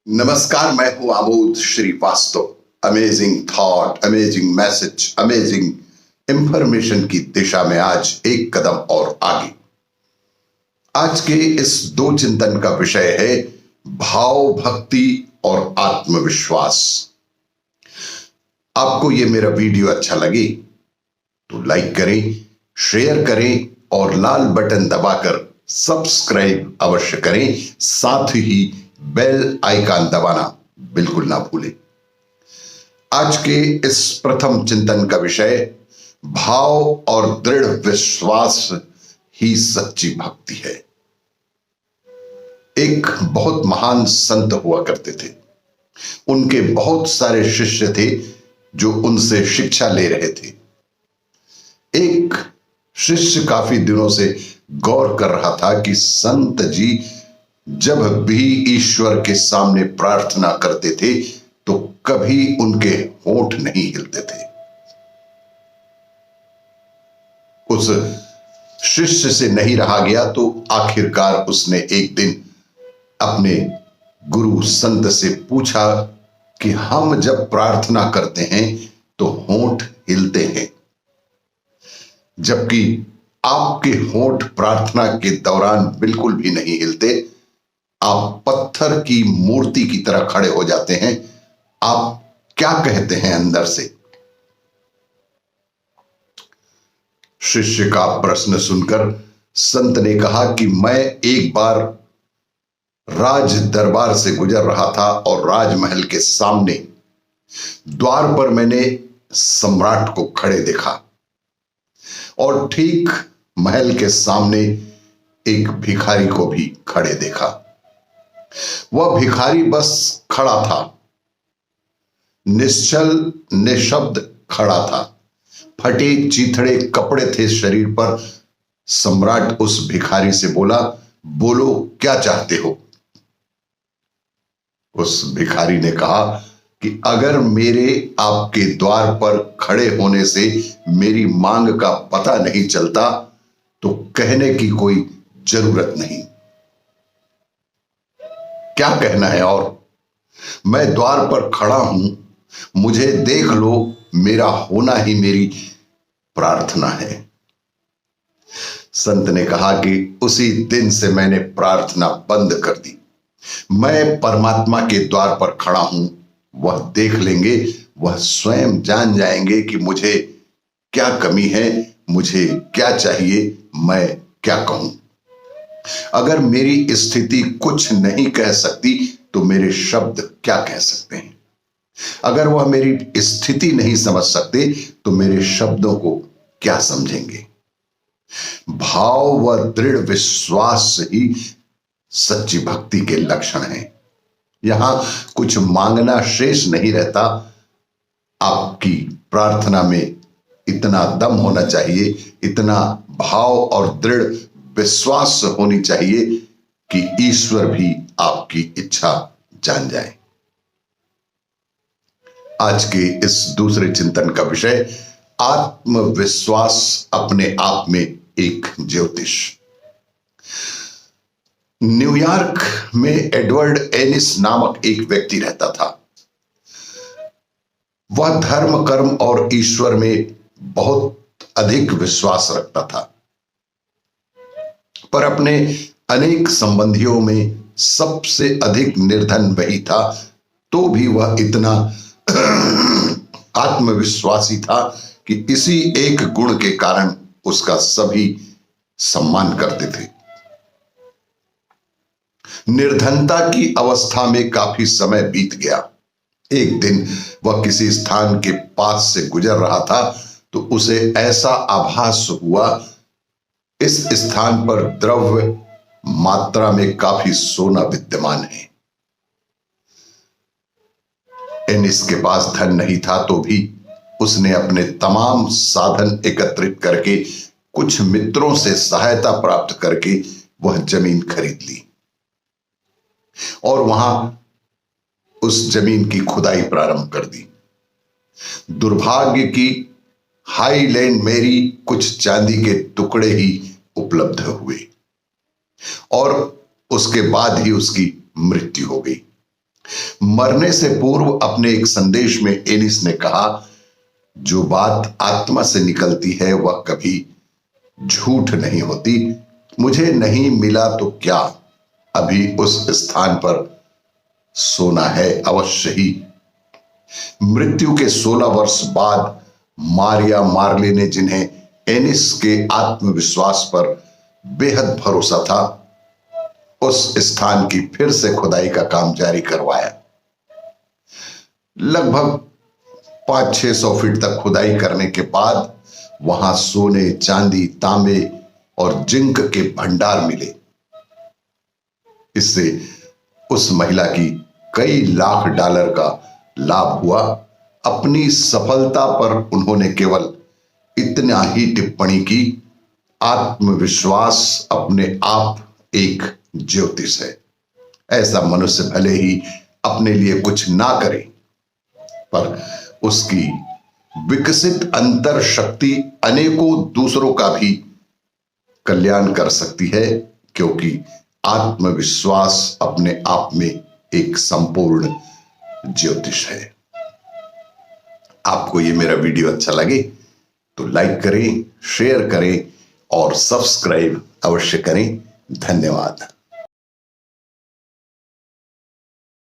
नमस्कार, मैं हूं Amod Shrivastava. Amazing thought, amazing message, amazing information की दिशा में आज एक कदम और आगे। आज के इस दो चिंतन का विषय है भाव, भक्ति और आत्मविश्वास। आपको ये मेरा वीडियो अच्छा लगे तो लाइक करें, शेयर करें और लाल बटन दबाकर सब्सक्राइब अवश्य करें। साथ ही बेल आइकन दबाना बिल्कुल ना भूलें। आज के इस प्रथम चिंतन का विषय भाव और दृढ़ विश्वास ही सच्ची भक्ति है। एक बहुत महान संत हुआ करते थे। उनके बहुत सारे शिष्य थे जो उनसे शिक्षा ले रहे थे। एक शिष्य काफी दिनों से गौर कर रहा था कि संत जी जब भी ईश्वर के सामने प्रार्थना करते थे तो कभी उनके होंठ नहीं हिलते थे। उस शिष्य से नहीं रहा गया तो आखिरकार उसने एक दिन अपने गुरु संत से पूछा कि हम जब प्रार्थना करते हैं तो होंठ हिलते हैं, जबकि आपके होंठ प्रार्थना के दौरान बिल्कुल भी नहीं हिलते। आप पत्थर की मूर्ति की तरह खड़े हो जाते हैं। आप क्या कहते हैं अंदर से? शिष्य का प्रश्न सुनकर संत ने कहा कि मैं एक बार राज दरबार से गुजर रहा था और राजमहल के सामने द्वार पर मैंने सम्राट को खड़े देखा और ठीक महल के सामने एक भिखारी को भी खड़े देखा। वह भिखारी बस खड़ा था, निश्चल निशब्द खड़ा था। फटे चीथड़े कपड़े थे शरीर पर। सम्राट उस भिखारी से बोला, बोलो क्या चाहते हो? उस भिखारी ने कहा कि अगर मेरे आपके द्वार पर खड़े होने से मेरी मांग का पता नहीं चलता तो कहने की कोई जरूरत नहीं। क्या कहना है? और मैं द्वार पर खड़ा हूं, मुझे देख लो, मेरा होना ही मेरी प्रार्थना है। संत ने कहा कि उसी दिन से मैंने प्रार्थना बंद कर दी। मैं परमात्मा के द्वार पर खड़ा हूं, वह देख लेंगे, वह स्वयं जान जाएंगे कि मुझे क्या कमी है, मुझे क्या चाहिए, मैं क्या कहूं। अगर मेरी स्थिति कुछ नहीं कह सकती तो मेरे शब्द क्या कह सकते हैं? अगर वह मेरी स्थिति नहीं समझ सकते तो मेरे शब्दों को क्या समझेंगे? भाव व दृढ़ विश्वास ही सच्ची भक्ति के लक्षण हैं। यहां कुछ मांगना शेष नहीं रहता। आपकी प्रार्थना में इतना दम होना चाहिए, इतना भाव और दृढ़ विश्वास होनी चाहिए कि ईश्वर भी आपकी इच्छा जान जाए। आज के इस दूसरे चिंतन का विषय आत्मविश्वास अपने आप में एक ज्योतिष। न्यूयॉर्क में एडवर्ड एनिस नामक एक व्यक्ति रहता था। वह धर्म, कर्म और ईश्वर में बहुत अधिक विश्वास रखता था, पर अपने अनेक संबंधियों में सबसे अधिक निर्धन वही था। तो भी वह इतना आत्मविश्वासी था कि इसी एक गुण के कारण उसका सभी सम्मान करते थे। निर्धनता की अवस्था में काफी समय बीत गया। एक दिन वह किसी स्थान के पास से गुजर रहा था तो उसे ऐसा आभास हुआ, इस स्थान पर द्रव्य मात्रा में काफी सोना विद्यमान है। एनिस के पास धन नहीं था तो भी उसने अपने तमाम साधन एकत्रित करके कुछ मित्रों से सहायता प्राप्त करके वह जमीन खरीद ली और वहां उस जमीन की खुदाई प्रारंभ कर दी। दुर्भाग्य की हाईलैंड मेरी कुछ चांदी के टुकड़े ही उपलब्ध हुए और उसके बाद ही उसकी मृत्यु हो गई। मरने से पूर्व अपने एक संदेश में एनिस ने कहा, जो बात आत्मा से निकलती है वह कभी झूठ नहीं होती। मुझे नहीं मिला तो क्या, अभी उस स्थान पर सोना है अवश्य ही। मृत्यु के 16 वर्ष बाद मारिया मार्ले ने, जिन्हें एनिस के आत्मविश्वास पर बेहद भरोसा था, उस स्थान की फिर से खुदाई का काम जारी करवाया। लगभग 500-600 फीट तक खुदाई करने के बाद वहां सोने, चांदी, तांबे और जिंक के भंडार मिले। इससे उस महिला की कई लाख डॉलर का लाभ हुआ। अपनी सफलता पर उन्होंने केवल इतना ही टिप्पणी की, आत्मविश्वास अपने आप एक ज्योतिष है। ऐसा मनुष्य भले ही अपने लिए कुछ ना करे, पर उसकी विकसित अंतर शक्ति अनेकों दूसरों का भी कल्याण कर सकती है, क्योंकि आत्मविश्वास अपने आप में एक संपूर्ण ज्योतिष है। आपको ये मेरा वीडियो अच्छा लगे तो लाइक करें, शेयर करें और सब्सक्राइब अवश्य करें। धन्यवाद।